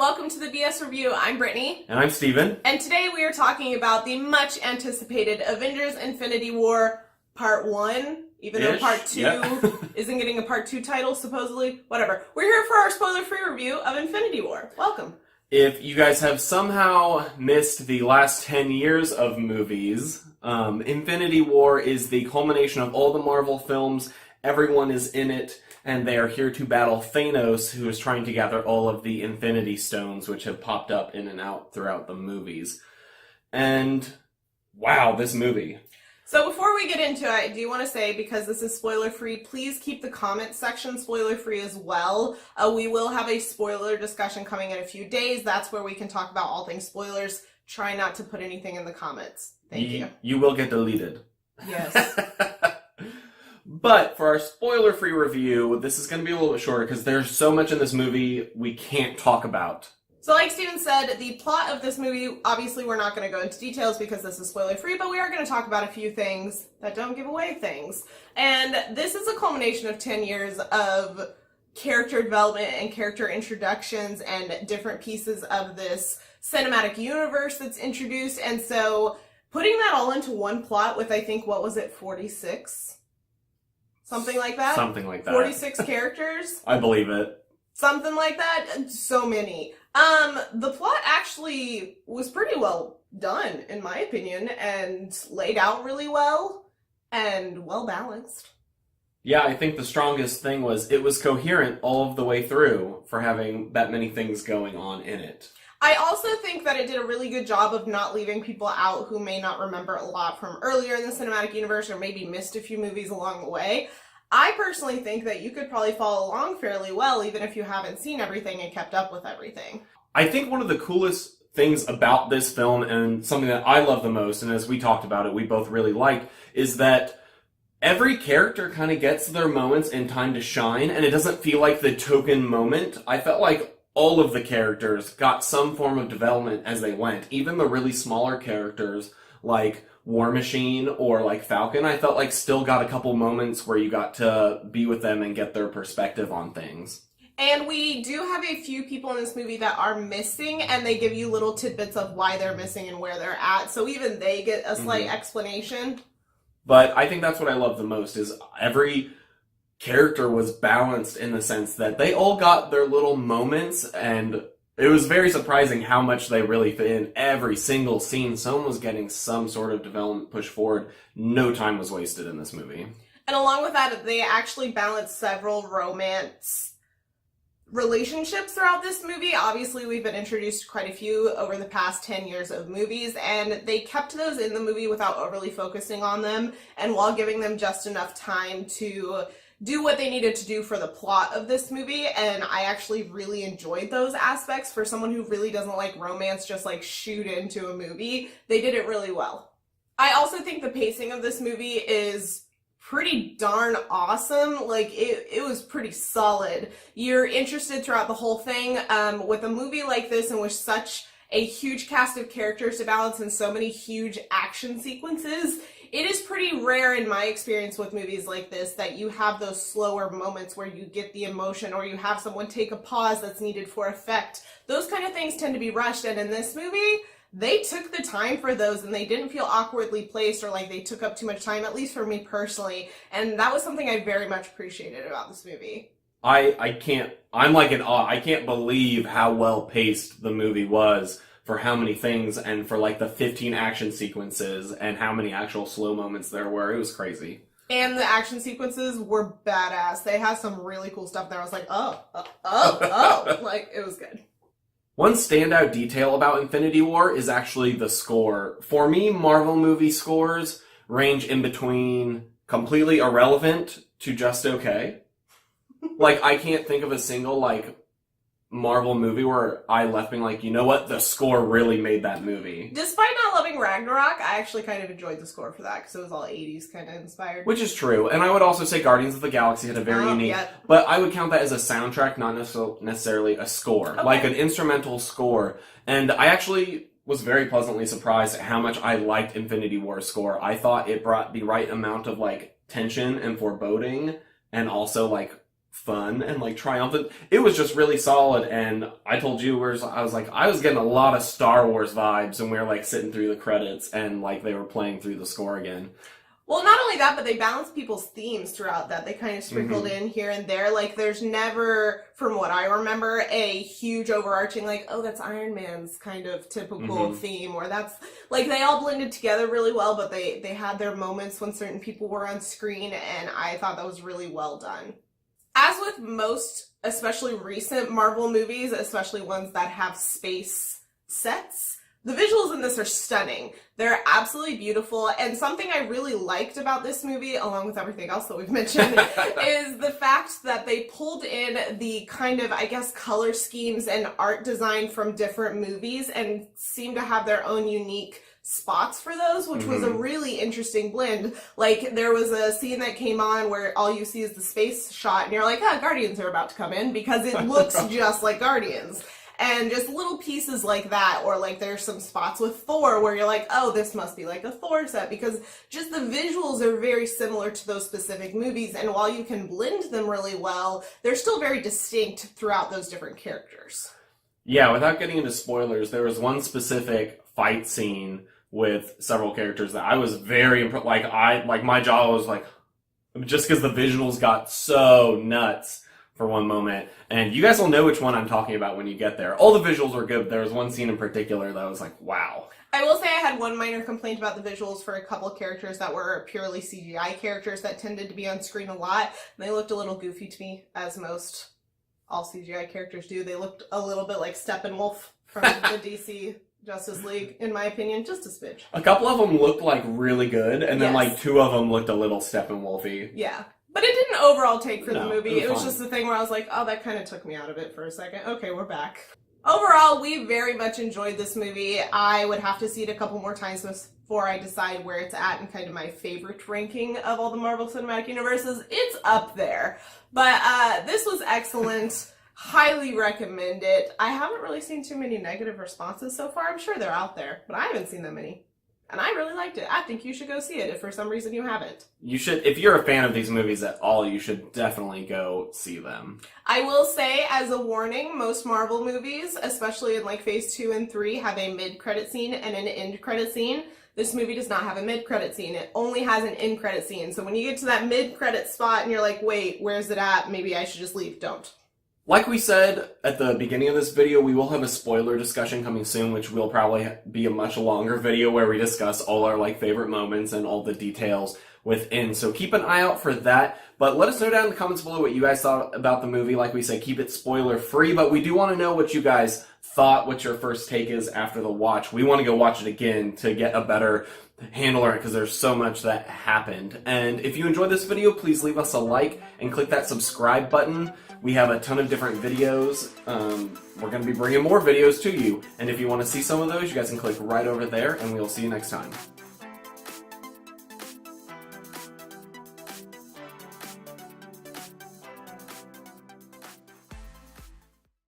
welcome to the BS Review. I'm Brittany. And I'm Steven. And today we are talking about the much anticipated Avengers Infinity War Part 1, even though Part 2 isn't getting a Part 2 title, supposedly. Whatever. We're here for our spoiler-free review of Infinity War. Welcome. If you guys have somehow missed the last 10 years of movies, Infinity War is the culmination of all the Marvel films. Everyone is in it, and they are here to battle Thanos, who is trying to gather all of the Infinity Stones, which have popped up in and out throughout the movies. And, wow, this movie. So before we get into it, I do want to say, because this is spoiler-free, please keep the comment section spoiler-free as well. We will have a spoiler discussion coming in a few days. That's where we can talk about all things spoilers. Try not to put anything in the comments. Thank you. You will get deleted. Yes. But for our spoiler-free review, this is going to be a little bit shorter because there's so much in this movie we can't talk about. So like Steven said, the plot of this movie, obviously we're not going to go into details because this is spoiler-free, but we are going to talk about a few things that don't give away things. And this is a culmination of 10 years of character development and character introductions and different pieces of this cinematic universe that's introduced. And so putting that all into one plot with, I think, what was it, 46? Something like that? Something like that. 46 characters? I believe it. Something like that? So many. The plot actually was pretty well done, in my opinion, and laid out really well, and well balanced. Yeah, I think the strongest thing was it was coherent all of the way through for having that many things going on in it. I also think that it did a really good job of not leaving people out who may not remember a lot from earlier in the cinematic universe or maybe missed a few movies along the way. I personally think that you could probably follow along fairly well even if you haven't seen everything and kept up with everything. I think one of the coolest things about this film, and something that I love the most, and as we talked about it, we both really like, is that every character kind of gets their moments in time to shine, and it doesn't feel like the token moment. I felt like all of the characters got some form of development as they went. Even the really smaller characters, like War Machine or like Falcon, I felt like still got a couple moments where you got to be with them and get their perspective on things. And we do have a few people in this movie that are missing, and they give you little tidbits of why they're missing and where they're at, so even they get a slight explanation. But I think that's what I love the most, is every character was balanced in the sense that they all got their little moments, and it was very surprising how much they really fit in every single scene. Someone was getting some sort of development push forward. No time was wasted in this movie. And along with that, they actually balanced several romance relationships throughout this movie. Obviously, we've been introduced to quite a few over the past 10 years of movies, and they kept those in the movie without overly focusing on them, and while giving them just enough time to do what they needed to do for the plot of this movie. And I actually really enjoyed those aspects. For someone who really doesn't like romance, just like shoot into a movie, they did it really well. I also think the pacing of this movie is pretty darn awesome. Like, it was pretty solid. You're interested throughout the whole thing. With a movie like this and with such a huge cast of characters to balance and so many huge action sequences, it is pretty rare in my experience with movies like this that you have those slower moments where you get the emotion or you have someone take a pause that's needed for effect. Those kind of things tend to be rushed, and in this movie, they took the time for those and they didn't feel awkwardly placed or like they took up too much time, at least for me personally, and that was something I very much appreciated about this movie. I'm like in awe. I can't believe how well paced the movie was for how many things, and for like the 15 action sequences and how many actual slow moments there were. It was crazy. And the action sequences were badass. They had some really cool stuff there. I was like, oh, like, it was good. One standout detail about Infinity War is actually the score. For me, Marvel movie scores range in between completely irrelevant to just okay. Like, I can't think of a single, like, Marvel movie where I left being like, you know what, the score really made that movie. Despite not loving Ragnarok, I actually kind of enjoyed the score for that because it was all 80s kind of inspired. Which is true, and I would also say Guardians of the Galaxy had a very unique, but I would count that as a soundtrack, not necessarily a score, okay. Like an instrumental score. And I actually was very pleasantly surprised at how much I liked Infinity War's score. I thought it brought the right amount of like tension and foreboding, and also like fun and like triumphant. It was just really solid, and I told you, I was getting a lot of Star Wars vibes, and we were like sitting through the credits, and like they were playing through the score again. Well, not only that, but they balanced people's themes throughout that. They kind of sprinkled in here and there. Like, there's never, from what I remember, a huge overarching, like, oh, that's Iron Man's kind of typical theme, or that's, like, they all blended together really well, but they had their moments when certain people were on screen, and I thought that was really well done. As with most, especially recent Marvel movies, especially ones that have space sets, the visuals in this are stunning. They're absolutely beautiful, and something I really liked about this movie, along with everything else that we've mentioned, is the fact that they pulled in the kind of, I guess, color schemes and art design from different movies and seem to have their own unique spots for those, which was a really interesting blend. Like, there was a scene that came on where all you see is the space shot, and you're like, ah, Guardians are about to come in, because it looks just like Guardians. And just little pieces like that, or like there's some spots with Thor where you're like, oh, this must be like a Thor set, because just the visuals are very similar to those specific movies, and while you can blend them really well, they're still very distinct throughout those different characters. Yeah, without getting into spoilers, there was one specific fight scene with several characters that I was very impressed. Like my jaw was like, just because the visuals got so nuts for one moment. And you guys will know which one I'm talking about when you get there. All the visuals were good, but there was one scene in particular that was like, wow. I will say I had one minor complaint about the visuals for a couple of characters that were purely CGI characters that tended to be on screen a lot. And they looked a little goofy to me, as most all CGI characters do. They looked a little bit like Steppenwolf from the DC Justice League, in my opinion, just a smidge. A couple of them looked like really good, and then like two of them looked a little Steppenwolfy. Yeah. But it didn't overall take for the movie. It was just the thing where I was like, oh, that kind of took me out of it for a second. Okay, we're back. Overall, we very much enjoyed this movie. I would have to see it a couple more times before I decide where it's at in kind of my favorite ranking of all the Marvel Cinematic Universes. It's up there. But this was excellent. Highly recommend it. I haven't really seen too many negative responses so far. I'm sure they're out there, but I haven't seen that many. And I really liked it. I think you should go see it if for some reason you haven't. You should, if you're a fan of these movies at all, you should definitely go see them. I will say, as a warning, most Marvel movies, especially in like phase 2 and 3, have a mid-credit scene and an end-credit scene. This movie does not have a mid-credit scene. It only has an end-credit scene. So when you get to that mid-credit spot and you're like, wait, where's it at? Maybe I should just leave. Don't. Like we said at the beginning of this video, we will have a spoiler discussion coming soon, which will probably be a much longer video where we discuss all our like favorite moments and all the details within. So keep an eye out for that. But let us know down in the comments below what you guys thought about the movie. Like we said, keep it spoiler free, but we do want to know what you guys thought, what your first take is after the watch. We want to go watch it again to get a better handle on it because there's so much that happened. And if you enjoyed this video, please leave us a like and click that subscribe button. We have a ton of different videos. We're going to be bringing more videos to you. And if you want to see some of those, you guys can click right over there, and we'll see you next time.